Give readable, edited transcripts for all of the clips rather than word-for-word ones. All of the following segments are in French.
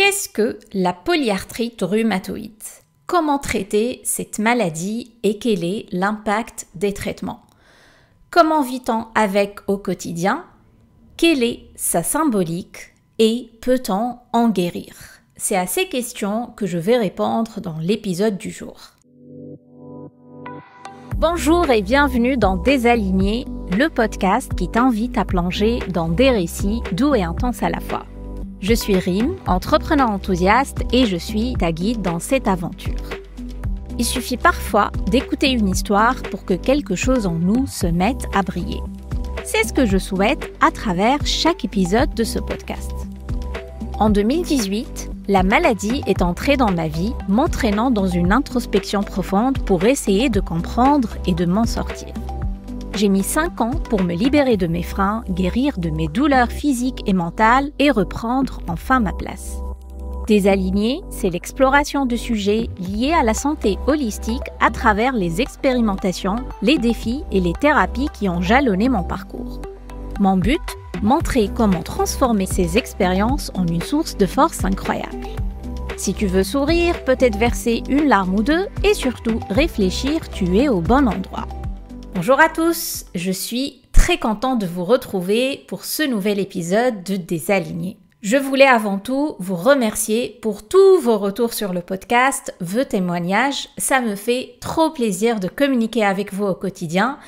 Qu'est-ce que la polyarthrite rhumatoïde? Comment traiter cette maladie et quel est l'impact des traitements? Comment vit-on avec au quotidien? Quelle est sa symbolique et peut-on en guérir? C'est à ces questions que je vais répondre dans l'épisode du jour. Bonjour et bienvenue dans Désaligné, le podcast qui t'invite à plonger dans des récits doux et intenses à la fois. Je suis Rim, entrepreneur enthousiaste et je suis ta guide dans cette aventure. Il suffit parfois d'écouter une histoire pour que quelque chose en nous se mette à briller. C'est ce que je souhaite à travers chaque épisode de ce podcast. En 2018, la maladie est entrée dans ma vie, m'entraînant dans une introspection profonde pour essayer de comprendre et de m'en sortir. J'ai mis 5 ans pour me libérer de mes freins, guérir de mes douleurs physiques et mentales et reprendre enfin ma place. Désaligné, c'est l'exploration de sujets liés à la santé holistique à travers les expérimentations, les défis et les thérapies qui ont jalonné mon parcours. Mon but, montrer comment transformer ces expériences en une source de force incroyable. Si tu veux sourire, peut-être verser une larme ou deux et surtout réfléchir, tu es au bon endroit. Bonjour à tous, je suis très contente de vous retrouver pour ce nouvel épisode de Désaligné. Je voulais avant tout vous remercier pour tous vos retours sur le podcast, vos témoignages. Ça me fait trop plaisir de communiquer avec vous au quotidien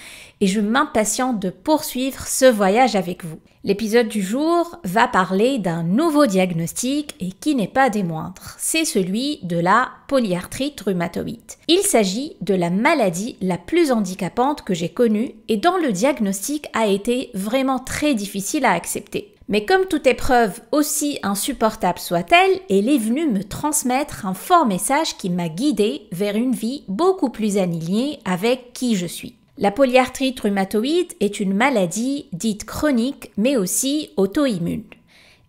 et je m'impatiente de poursuivre ce voyage avec vous. L'épisode du jour va parler d'un nouveau diagnostic et qui n'est pas des moindres. C'est celui de la polyarthrite rhumatoïde. Il s'agit de la maladie la plus handicapante que j'ai connue et dont le diagnostic a été vraiment très difficile à accepter. Mais comme toute épreuve, aussi insupportable soit-elle, elle est venue me transmettre un fort message qui m'a guidée vers une vie beaucoup plus alignée avec qui je suis. La polyarthrite rhumatoïde est une maladie dite chronique mais aussi auto-immune.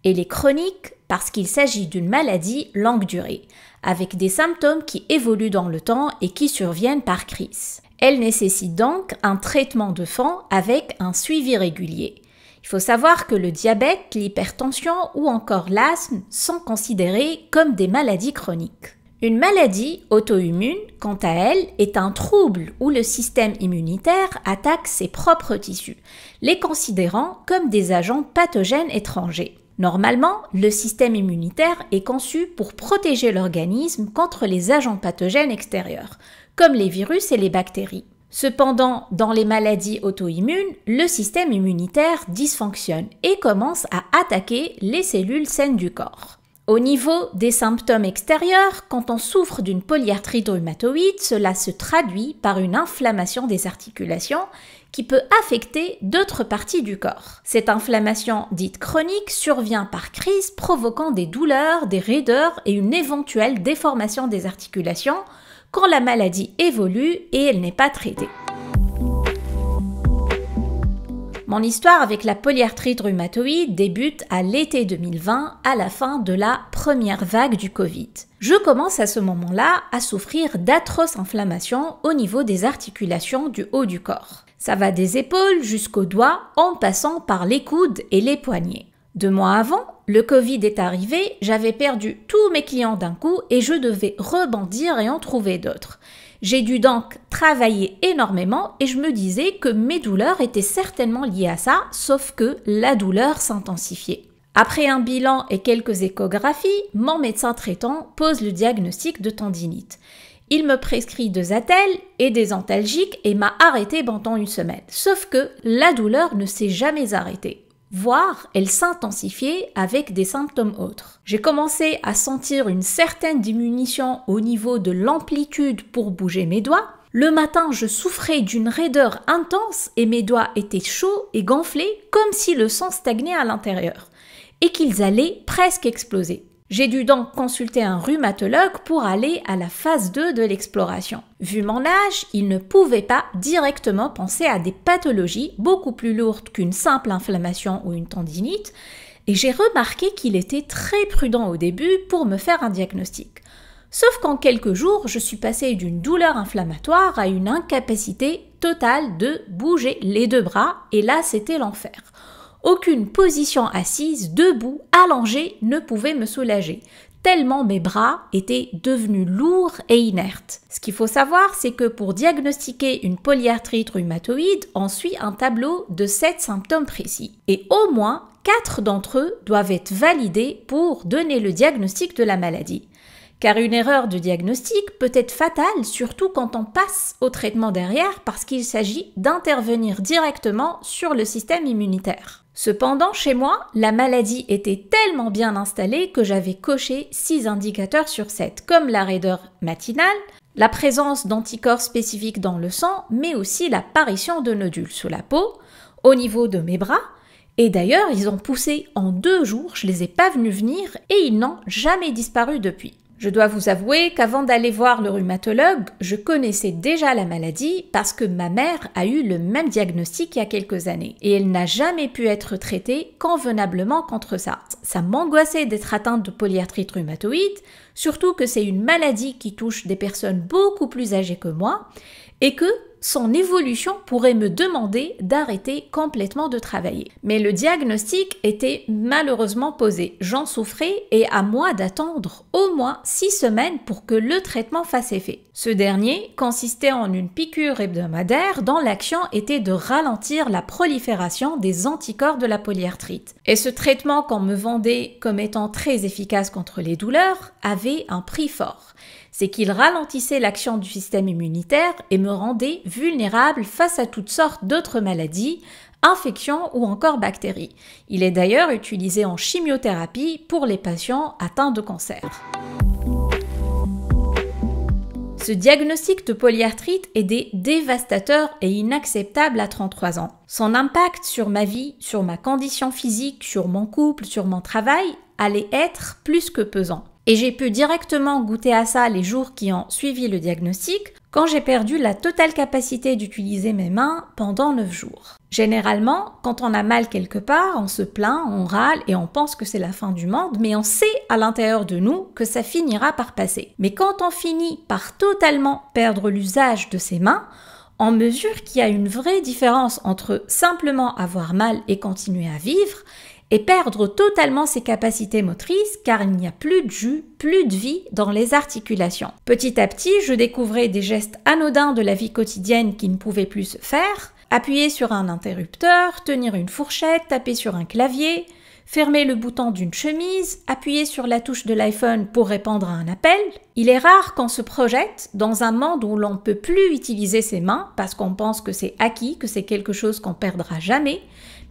Elle est chronique parce qu'il s'agit d'une maladie longue durée, avec des symptômes qui évoluent dans le temps et qui surviennent par crise. Elle nécessite donc un traitement de fond avec un suivi régulier. Il faut savoir que le diabète, l'hypertension ou encore l'asthme sont considérés comme des maladies chroniques. Une maladie auto-immune, quant à elle, est un trouble où le système immunitaire attaque ses propres tissus, les considérant comme des agents pathogènes étrangers. Normalement, le système immunitaire est conçu pour protéger l'organisme contre les agents pathogènes extérieurs, comme les virus et les bactéries. Cependant, dans les maladies auto-immunes, le système immunitaire dysfonctionne et commence à attaquer les cellules saines du corps. Au niveau des symptômes extérieurs, quand on souffre d'une polyarthrite rhumatoïde, cela se traduit par une inflammation des articulations qui peut affecter d'autres parties du corps. Cette inflammation dite chronique survient par crise, provoquant des douleurs, des raideurs et une éventuelle déformation des articulations quand la maladie évolue et elle n'est pas traitée. Mon histoire avec la polyarthrite rhumatoïde débute à l'été 2020, à la fin de la première vague du Covid. Je commence à ce moment-là à souffrir d'atroces inflammations au niveau des articulations du haut du corps. Ça va des épaules jusqu'aux doigts en passant par les coudes et les poignets. 2 mois avant, le Covid est arrivé, j'avais perdu tous mes clients d'un coup et je devais rebondir et en trouver d'autres. J'ai dû donc travailler énormément et je me disais que mes douleurs étaient certainement liées à ça, sauf que la douleur s'intensifiait. Après un bilan et quelques échographies, mon médecin traitant pose le diagnostic de tendinite. Il me prescrit 2 attelles et des antalgiques et m'a arrêté pendant 1 semaine. Sauf que la douleur ne s'est jamais arrêtée. Voire, elle s'intensifiait avec des symptômes autres. J'ai commencé à sentir une certaine diminution au niveau de l'amplitude pour bouger mes doigts. Le matin, je souffrais d'une raideur intense et mes doigts étaient chauds et gonflés comme si le sang stagnait à l'intérieur et qu'ils allaient presque exploser. J'ai dû donc consulter un rhumatologue pour aller à la phase 2 de l'exploration. Vu mon âge, il ne pouvait pas directement penser à des pathologies beaucoup plus lourdes qu'une simple inflammation ou une tendinite, et j'ai remarqué qu'il était très prudent au début pour me faire un diagnostic. Sauf qu'en quelques jours, je suis passée d'une douleur inflammatoire à une incapacité totale de bouger les 2 bras, et là c'était l'enfer. Aucune position assise, debout, allongée ne pouvait me soulager, tellement mes bras étaient devenus lourds et inertes. Ce qu'il faut savoir, c'est que pour diagnostiquer une polyarthrite rhumatoïde, on suit un tableau de 7 symptômes précis. Et au moins 4 d'entre eux doivent être validés pour donner le diagnostic de la maladie. Car une erreur de diagnostic peut être fatale, surtout quand on passe au traitement derrière, parce qu'il s'agit d'intervenir directement sur le système immunitaire. Cependant, chez moi, la maladie était tellement bien installée que j'avais coché 6 indicateurs sur 7, comme la raideur matinale, la présence d'anticorps spécifiques dans le sang, mais aussi l'apparition de nodules sous la peau, au niveau de mes bras. Et d'ailleurs, ils ont poussé en 2 jours, je les ai pas vus venir et ils n'ont jamais disparu depuis. Je dois vous avouer qu'avant d'aller voir le rhumatologue, je connaissais déjà la maladie parce que ma mère a eu le même diagnostic il y a quelques années et elle n'a jamais pu être traitée convenablement contre ça. Ça m'angoissait d'être atteinte de polyarthrite rhumatoïde, surtout que c'est une maladie qui touche des personnes beaucoup plus âgées que moi et que son évolution pourrait me demander d'arrêter complètement de travailler. Mais le diagnostic était malheureusement posé. J'en souffrais et à moi d'attendre au moins 6 semaines pour que le traitement fasse effet. Ce dernier consistait en une piqûre hebdomadaire dont l'action était de ralentir la prolifération des anticorps de la polyarthrite. Et ce traitement qu'on me vendait comme étant très efficace contre les douleurs avait un prix fort. C'est qu'il ralentissait l'action du système immunitaire et me rendait vulnérable face à toutes sortes d'autres maladies, infections ou encore bactéries. Il est d'ailleurs utilisé en chimiothérapie pour les patients atteints de cancer. Ce diagnostic de polyarthrite est dévastateur et inacceptable à 33 ans. Son impact sur ma vie, sur ma condition physique, sur mon couple, sur mon travail, allait être plus que pesant. Et j'ai pu directement goûter à ça les jours qui ont suivi le diagnostic, quand j'ai perdu la totale capacité d'utiliser mes mains pendant 9 jours. Généralement, quand on a mal quelque part, on se plaint, on râle et on pense que c'est la fin du monde, mais on sait à l'intérieur de nous que ça finira par passer. Mais quand on finit par totalement perdre l'usage de ses mains, on mesure qu'il y a une vraie différence entre simplement avoir mal et continuer à vivre, et perdre totalement ses capacités motrices car il n'y a plus de jus, plus de vie dans les articulations. Petit à petit, je découvrais des gestes anodins de la vie quotidienne qui ne pouvaient plus se faire, appuyer sur un interrupteur, tenir une fourchette, taper sur un clavier, fermer le bouton d'une chemise, appuyer sur la touche de l'iPhone pour répondre à un appel. Il est rare qu'on se projette dans un monde où l'on ne peut plus utiliser ses mains parce qu'on pense que c'est acquis, que c'est quelque chose qu'on perdra jamais.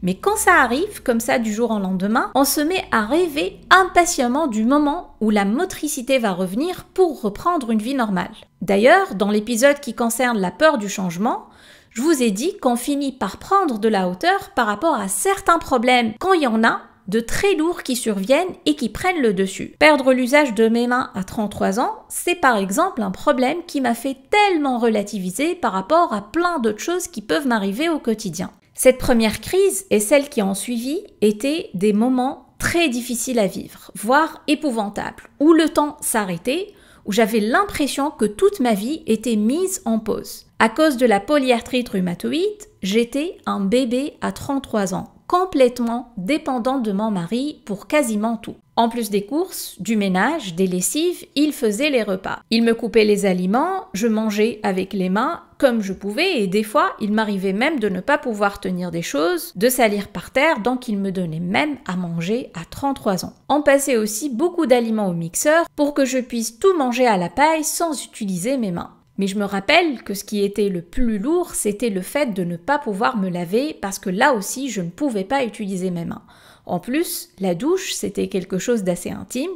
Mais quand ça arrive, comme ça du jour au lendemain, on se met à rêver impatiemment du moment où la motricité va revenir pour reprendre une vie normale. D'ailleurs, dans l'épisode qui concerne la peur du changement, je vous ai dit qu'on finit par prendre de la hauteur par rapport à certains problèmes quand il y en a de très lourds qui surviennent et qui prennent le dessus. Perdre l'usage de mes mains à 33 ans, c'est par exemple un problème qui m'a fait tellement relativiser par rapport à plein d'autres choses qui peuvent m'arriver au quotidien. Cette première crise et celles qui ont suivi étaient des moments très difficiles à vivre, voire épouvantables, où le temps s'arrêtait, où j'avais l'impression que toute ma vie était mise en pause. À cause de la polyarthrite rhumatoïde, j'étais un bébé à 33 ans, complètement dépendante de mon mari pour quasiment tout. En plus des courses, du ménage, des lessives, il faisait les repas. Il me coupait les aliments, je mangeais avec les mains comme je pouvais et des fois, il m'arrivait même de ne pas pouvoir tenir des choses, de salir par terre, donc il me donnait même à manger à 33 ans. On passait aussi beaucoup d'aliments au mixeur pour que je puisse tout manger à la paille sans utiliser mes mains. Mais je me rappelle que ce qui était le plus lourd, c'était le fait de ne pas pouvoir me laver parce que là aussi, je ne pouvais pas utiliser mes mains. En plus, la douche, c'était quelque chose d'assez intime.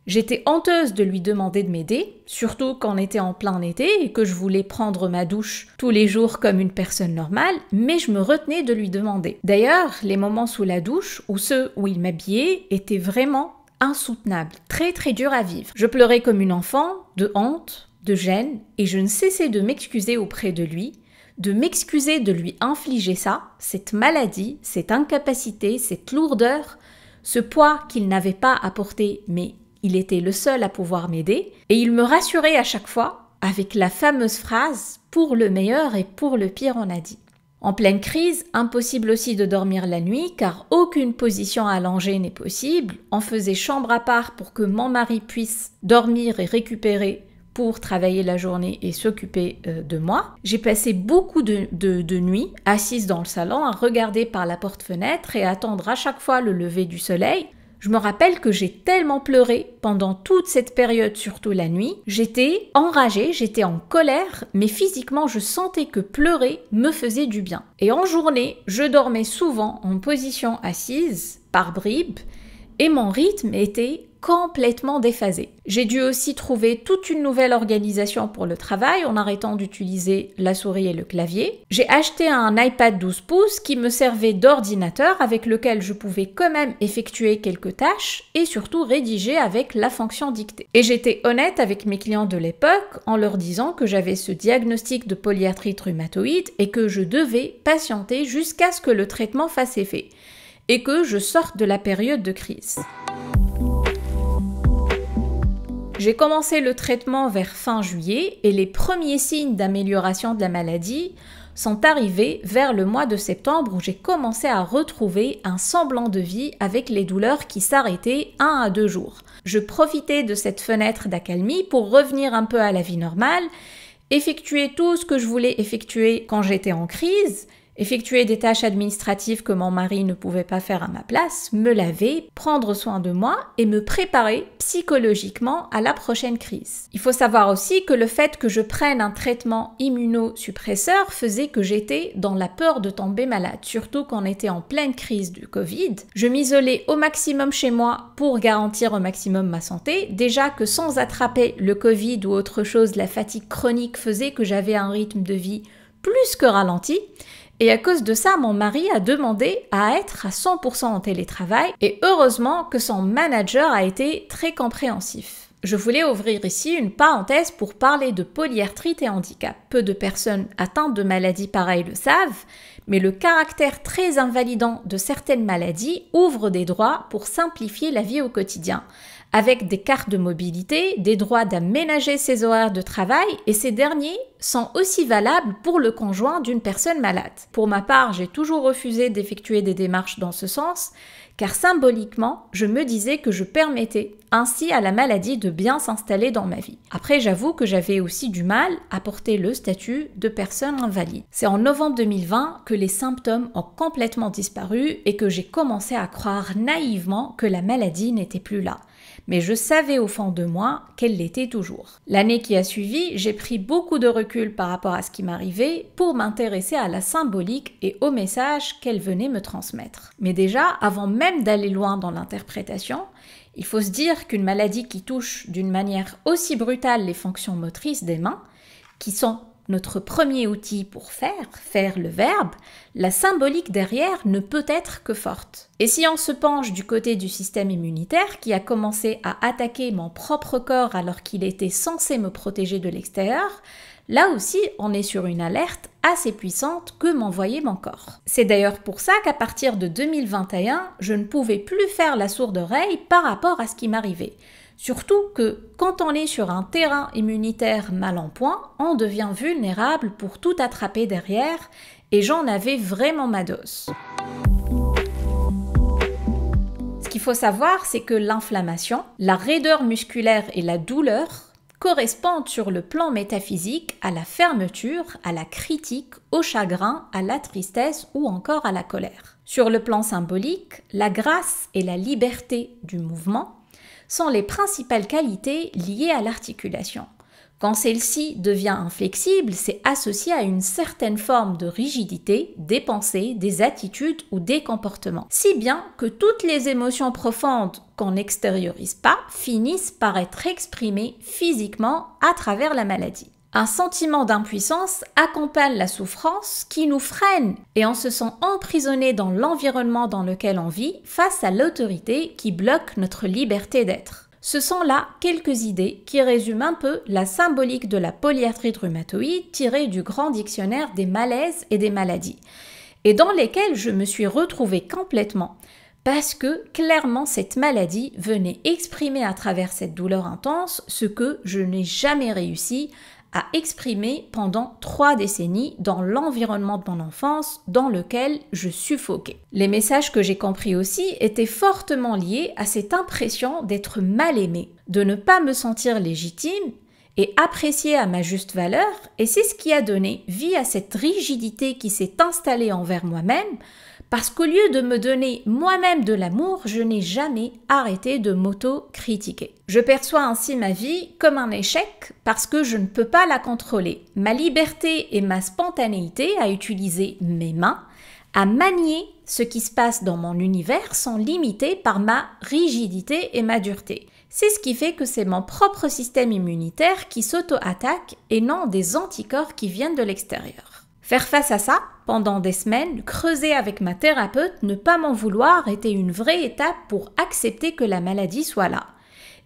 J'étais honteuse de lui demander de m'aider, surtout quand on était en plein été et que je voulais prendre ma douche tous les jours comme une personne normale, mais je me retenais de lui demander. D'ailleurs, les moments sous la douche ou ceux où il m'habillait étaient vraiment insoutenables, très très durs à vivre. Je pleurais comme une enfant, de honte, de gêne, et je ne cessais de m'excuser auprès de lui, de m'excuser de lui infliger ça, cette maladie, cette incapacité, cette lourdeur, ce poids qu'il n'avait pas à porter, mais il était le seul à pouvoir m'aider, et il me rassurait à chaque fois avec la fameuse phrase « pour le meilleur et pour le pire on a dit ». En pleine crise, impossible aussi de dormir la nuit car aucune position allongée n'est possible. On faisait chambre à part pour que mon mari puisse dormir et récupérer pour travailler la journée et s'occuper de moi. J'ai passé beaucoup de nuits assise dans le salon à regarder par la porte-fenêtre et à attendre à chaque fois le lever du soleil. Je me rappelle que j'ai tellement pleuré pendant toute cette période, surtout la nuit. J'étais enragée, j'étais en colère, mais physiquement je sentais que pleurer me faisait du bien. Et en journée, je dormais souvent en position assise, par bribes, et mon rythme était complètement déphasé. J'ai dû aussi trouver toute une nouvelle organisation pour le travail en arrêtant d'utiliser la souris et le clavier. J'ai acheté un iPad 12 pouces qui me servait d'ordinateur avec lequel je pouvais quand même effectuer quelques tâches et surtout rédiger avec la fonction dictée. Et j'étais honnête avec mes clients de l'époque en leur disant que j'avais ce diagnostic de polyarthrite rhumatoïde et que je devais patienter jusqu'à ce que le traitement fasse effet et que je sorte de la période de crise. J'ai commencé le traitement vers fin juillet et les premiers signes d'amélioration de la maladie sont arrivés vers le mois de septembre où j'ai commencé à retrouver un semblant de vie avec les douleurs qui s'arrêtaient 1 à 2 jours. Je profitais de cette fenêtre d'accalmie pour revenir un peu à la vie normale, effectuer tout ce que je voulais effectuer quand j'étais en crise, effectuer des tâches administratives que mon mari ne pouvait pas faire à ma place, me laver, prendre soin de moi et me préparer psychologiquement à la prochaine crise. Il faut savoir aussi que le fait que je prenne un traitement immunosuppresseur faisait que j'étais dans la peur de tomber malade, surtout quand on était en pleine crise du Covid. Je m'isolais au maximum chez moi pour garantir au maximum ma santé. Déjà que sans attraper le Covid ou autre chose, la fatigue chronique faisait que j'avais un rythme de vie plus que ralenti. Et à cause de ça, mon mari a demandé à être à 100% en télétravail et heureusement que son manager a été très compréhensif. Je voulais ouvrir ici une parenthèse pour parler de polyarthrite et handicap. Peu de personnes atteintes de maladies pareilles le savent, mais le caractère très invalidant de certaines maladies ouvre des droits pour simplifier la vie au quotidien, avec des cartes de mobilité, des droits d'aménager ses horaires de travail et ces derniers sont aussi valables pour le conjoint d'une personne malade. Pour ma part, j'ai toujours refusé d'effectuer des démarches dans ce sens, car symboliquement, je me disais que je permettais ainsi à la maladie de bien s'installer dans ma vie. Après, j'avoue que j'avais aussi du mal à porter le statut de personne invalide. C'est en novembre 2020 que les symptômes ont complètement disparu et que j'ai commencé à croire naïvement que la maladie n'était plus là. Mais je savais au fond de moi qu'elle l'était toujours. L'année qui a suivi, j'ai pris beaucoup de recul par rapport à ce qui m'arrivait pour m'intéresser à la symbolique et au message qu'elle venait me transmettre. Mais déjà, avant même d'aller loin dans l'interprétation, il faut se dire qu'une maladie qui touche d'une manière aussi brutale les fonctions motrices des mains, qui sont notre premier outil pour faire le verbe, la symbolique derrière ne peut être que forte. Et si on se penche du côté du système immunitaire qui a commencé à attaquer mon propre corps alors qu'il était censé me protéger de l'extérieur, là aussi on est sur une alerte assez puissante que m'envoyait mon corps. C'est d'ailleurs pour ça qu'à partir de 2021, je ne pouvais plus faire la sourde oreille par rapport à ce qui m'arrivait. Surtout que quand on est sur un terrain immunitaire mal en point, on devient vulnérable pour tout attraper derrière et j'en avais vraiment ma dose. Ce qu'il faut savoir, c'est que l'inflammation, la raideur musculaire et la douleur correspondent sur le plan métaphysique à la fermeture, à la critique, au chagrin, à la tristesse ou encore à la colère. Sur le plan symbolique, la grâce et la liberté du mouvement sont les principales qualités liées à l'articulation. Quand celle-ci devient inflexible, c'est associé à une certaine forme de rigidité des pensées, des attitudes ou des comportements. Si bien que toutes les émotions profondes qu'on n'extériorise pas finissent par être exprimées physiquement à travers la maladie. Un sentiment d'impuissance accompagne la souffrance qui nous freine et on se sent emprisonné dans l'environnement dans lequel on vit face à l'autorité qui bloque notre liberté d'être. Ce sont là quelques idées qui résument un peu la symbolique de la polyarthrite rhumatoïde tirée du grand dictionnaire des malaises et des maladies, et dans lesquelles je me suis retrouvée complètement, parce que clairement cette maladie venait exprimer à travers cette douleur intense ce que je n'ai jamais réussi à exprimer pendant 3 décennies dans l'environnement de mon enfance dans lequel je suffoquais. Les messages que j'ai compris aussi étaient fortement liés à cette impression d'être mal aimée, de ne pas me sentir légitime et appréciée à ma juste valeur, et c'est ce qui a donné vie à cette rigidité qui s'est installée envers moi-même, parce qu'au lieu de me donner moi-même de l'amour, je n'ai jamais arrêté de m'auto-critiquer. Je perçois ainsi ma vie comme un échec parce que je ne peux pas la contrôler. Ma liberté et ma spontanéité à utiliser mes mains, à manier ce qui se passe dans mon univers sont limitées par ma rigidité et ma dureté. C'est ce qui fait que c'est mon propre système immunitaire qui s'auto-attaque et non des anticorps qui viennent de l'extérieur. Faire face à ça, pendant des semaines, creuser avec ma thérapeute, ne pas m'en vouloir était une vraie étape pour accepter que la maladie soit là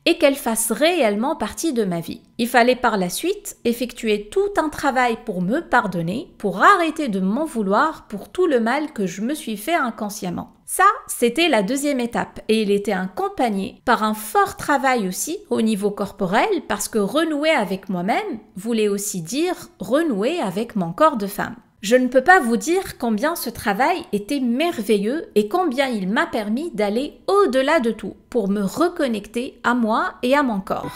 et qu'elle fasse réellement partie de ma vie. Il fallait par la suite effectuer tout un travail pour me pardonner, pour arrêter de m'en vouloir pour tout le mal que je me suis fait inconsciemment. Ça, c'était la deuxième étape et il était accompagné par un fort travail aussi au niveau corporel parce que renouer avec moi-même voulait aussi dire renouer avec mon corps de femme. Je ne peux pas vous dire combien ce travail était merveilleux et combien il m'a permis d'aller au-delà de tout pour me reconnecter à moi et à mon corps.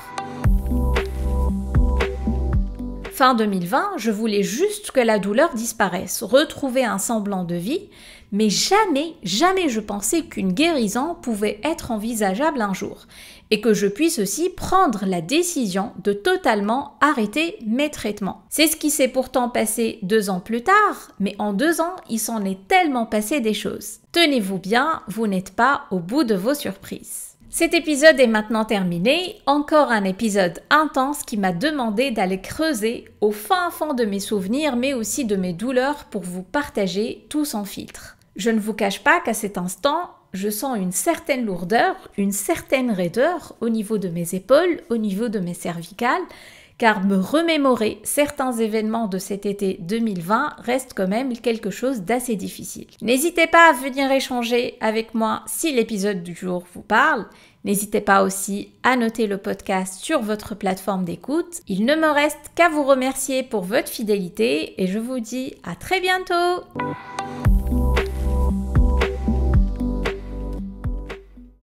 Fin 2020, je voulais juste que la douleur disparaisse, retrouver un semblant de vie, mais jamais je pensais qu'une guérison pouvait être envisageable un jour et que je puisse aussi prendre la décision de totalement arrêter mes traitements. C'est ce qui s'est pourtant passé 2 ans plus tard, mais en 2 ans, il s'en est tellement passé des choses. Tenez-vous bien, vous n'êtes pas au bout de vos surprises. Cet épisode est maintenant terminé, encore un épisode intense qui m'a demandé d'aller creuser au fin fond de mes souvenirs mais aussi de mes douleurs pour vous partager tout sans filtre. Je ne vous cache pas qu'à cet instant, je sens une certaine lourdeur, une certaine raideur au niveau de mes épaules, au niveau de mes cervicales, car me remémorer certains événements de cet été 2020 reste quand même quelque chose d'assez difficile. N'hésitez pas à venir échanger avec moi si l'épisode du jour vous parle. N'hésitez pas aussi à noter le podcast sur votre plateforme d'écoute. Il ne me reste qu'à vous remercier pour votre fidélité et je vous dis à très bientôt!